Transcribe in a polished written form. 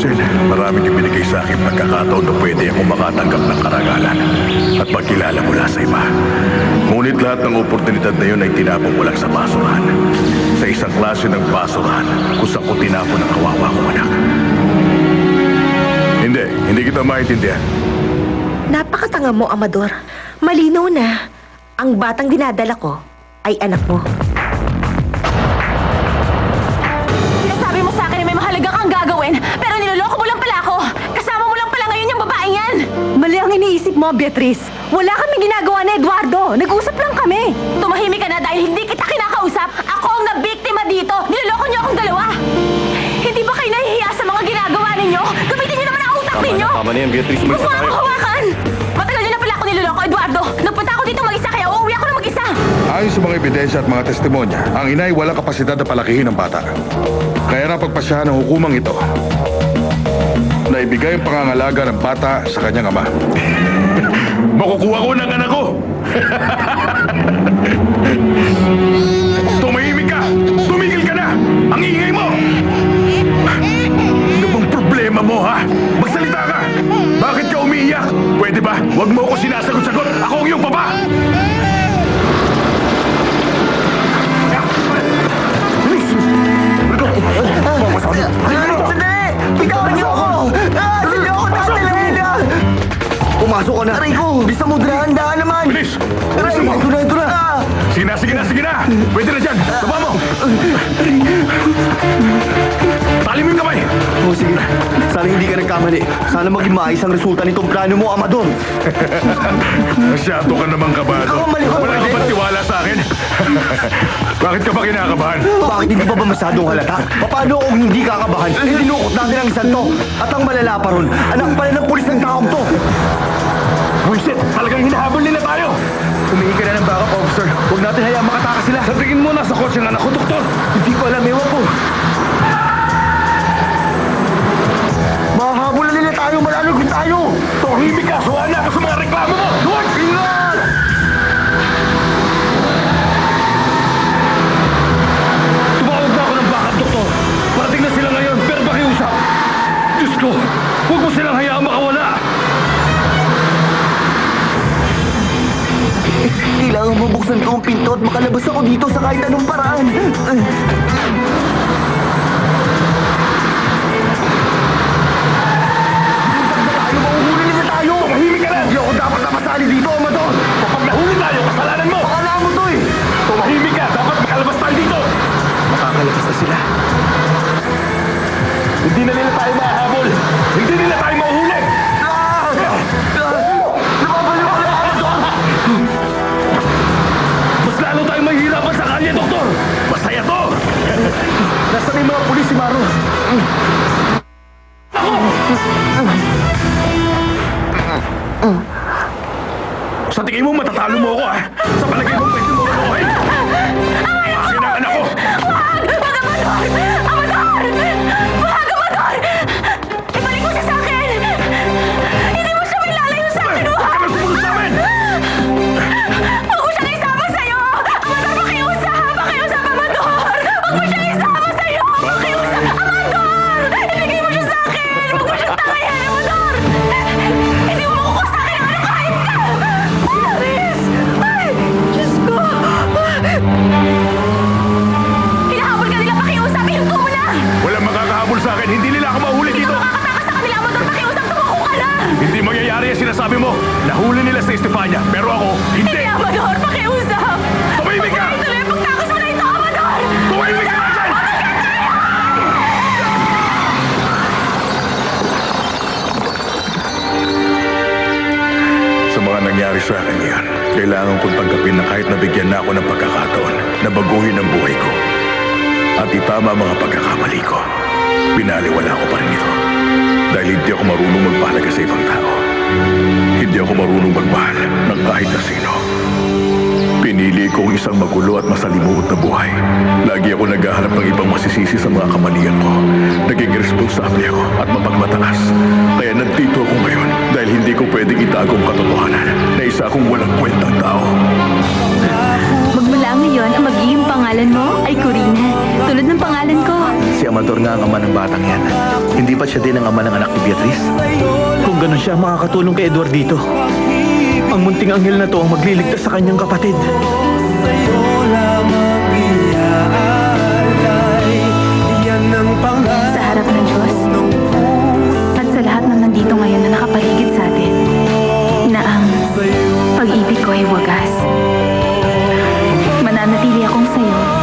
tutuusin, maraming ibinigay sa akin pagkakataon na pwede akong makatanggap ng karangalan at pagkilala mula sa iba. Ngunit lahat ng oportunidad na yun ay tinapon ko lang sa basurahan. Sa isang klase ng basurahan kung saan ko tinapon ang kawawa kong anak. Hindi kita maintindihan. Napakatanga mo, Amador. Malinaw na. Ang batang dinadala ko ay anak mo. Sinasabi mo sa akin na may mahalaga kang gagawin, pero niloloko mo lang pala ako. Kasama mo lang pala ngayon yung babaeng yan. Mali ang iniisip mo, Beatrice. Wala kami ginagawa ni Eduardo. Nag-usap lang kami. Tumahimik ka na dahil hindi kita kinakausap. Ako ang nabiktima dito. Niloloko niyo akong dalawa. Hindi ba kayo nahihiya sa mga ginagawa ninyo? Gamitin niyo naman ang utak ninyo. Tama na yan, Beatrice. Huwag mo akong hawakan. Matagal niyo na pala ako niloloko, Eduardo. Nagpunta ako dito mag-isa kaya uuwi ako na mag-isa. Ayon sa mga ebidensya at mga testimonya, ang ina ay walang kapasidad na palakihin ang bata. Kaya napagpasyahan ng hukumang ito na ibigay ang pangangalaga ng bata sa kanyang ama. Makukuha ko ng anak ko! Tumahimik ka! Tumigil ka na! Ang ingay mo! Ano bang problema mo, ha? Magsalita ka! Bakit ka umiiyak? Pwede ba? Huwag mo ako sinasagot-sagot! Ako ang iyong papa! Sandali! Bitawan niyo ako! Sandali ako tatalhin! Pumasok ka na! Aray ko! Bisa mo, dahan-dahan naman! Bilis! Aray! Bilis mo! Ito na, ito na! Sige na! Pwede na dyan! Taba mo! Tali mo yung kamay! Oh, sige. Sana hindi ka nagkamali. Sana maging maayos ang resulta nitong plano mo, Amador. Masyado ka namang kabado. Ikaw ang mali ko. Wala ka ba't tiwala sa akin? Bakit ka ba kinakabahan? Bakit hindi pa ba masyadong halata? Paano kung hindi kakabahan? Dinukot natin ang santo. At ang malala pa ron, anak pala ng pulis ng taong to. Bullshit! Talagang hinahabol nila tayo! Humingi ka na ng backup, officer. Huwag natin hayaan makatakas sila. Sa tingin mo nasa kotse ng anak ko, doktor! Hindi ko alam, ewan ko. Mahahabol na nila tayo, malalagot tayo. Tumahimik ka! Suwana ka sa mga reklamo mo! Duwag! Ingat! Tumawag na ako ng backup, doktor! Parating na sila ngayon, pero pakiusap! Diyos ko! Huwag mo silang hayaang makawala! Kailangan mabuksan ko ang pinto at makalabas ako dito sa kahit anong paraan. Mahuhuli nila tayo! Tumahimik ka na! Hindi ako dapat na masali dito, Amador! Kapag nahuli tayo, kasalanan mo! Pakala mo to eh! Tumahimik ka! Dapat makalabas tayo dito! Makakalabas na sila. Hindi na nila tayo mahahabol! Hindi nila tayo mahuhuli! Napabalik ako na, Amador! Mas lalo tayong mahihirapan sa kalye, doktor! Masaya to! Nasaan yung mga pulis si Maro? Sa tingin mo, matatalo mo ako, ha? Sa palagay mo, pwede mo ako, eh? Akin ang anak ko! Wag! Wag, Amador! Amador! Wag, Amador! Ibalik mo siya sa akin! Hindi mo siya may lalayo sa akin! Huwag ka na sumunod sa amin! Huwag mo siyang isama sa'yo! Amador, pakiusap! Pakiusap, Amador! Huwag mo siyang isama sa'yo! Pakiusap! Amador! Ibigay mo siya sa akin! Huwag mo siyang tangayan, Amador! Hindi mo makukuha sa akin ang ano kahit ka! Beatrice! Ay! Diyos ko! Hinahabol ka nila, pakiusap! Ihinto mo na! Walang makakahabol sa akin. Hindi nila ako mahuli Hindi dito. ka makakatakas sa kanila, Amador! Pakiusap, tumako ka na! Hindi mangyayari ang sinasabi mo. Nahuli nila sa Estefania, pero ako, hindi! Hindi, Amador! Pakiusap! Tumahimik ka! Ituloy ang pagtakas mo na ito, Amador! Tumahimik ka na dyan! Sa mga nangyari sa akin yan, kailangan kong tanggapin na kahit nabigyan na ako ng pagkakataon na baguhin ang buhay ko at itama ang mga pagkakamali ko, pinaliwala ko pa rin ito. Dahil hindi ako marunong magpahalaga sa ibang tao. Hindi ako marunong magmahal ng kahit na sino. Pinili ko ang isang magulo at masalimuot na buhay. Lagi ako naghahanap ng ibang masisisi sa mga kamalian ko. Naging responsable ako at mapagmataas. Kaya nandito ako ngayon dahil hindi ko pwedeng itago ang katotohanan na isa akong walang kwentang tao. Magmula ngayon, ang magiging pangalan mo ay Corina. Tulad ng pangalan ko. Si Amador nga ang ama ng batang yan. Hindi pa siya din ang ama ng anak ni Beatrice? Kung ganun siya, makakatulong kay Edward dito. Ang munting anghel na to ang magliligtas sa kanyang kapatid. Sa harap ng Diyos at sa lahat ng nandito ngayon na nakapaligid sa atin, na ang pag-ibig ko ay wagas. Mananatili akong sa'yo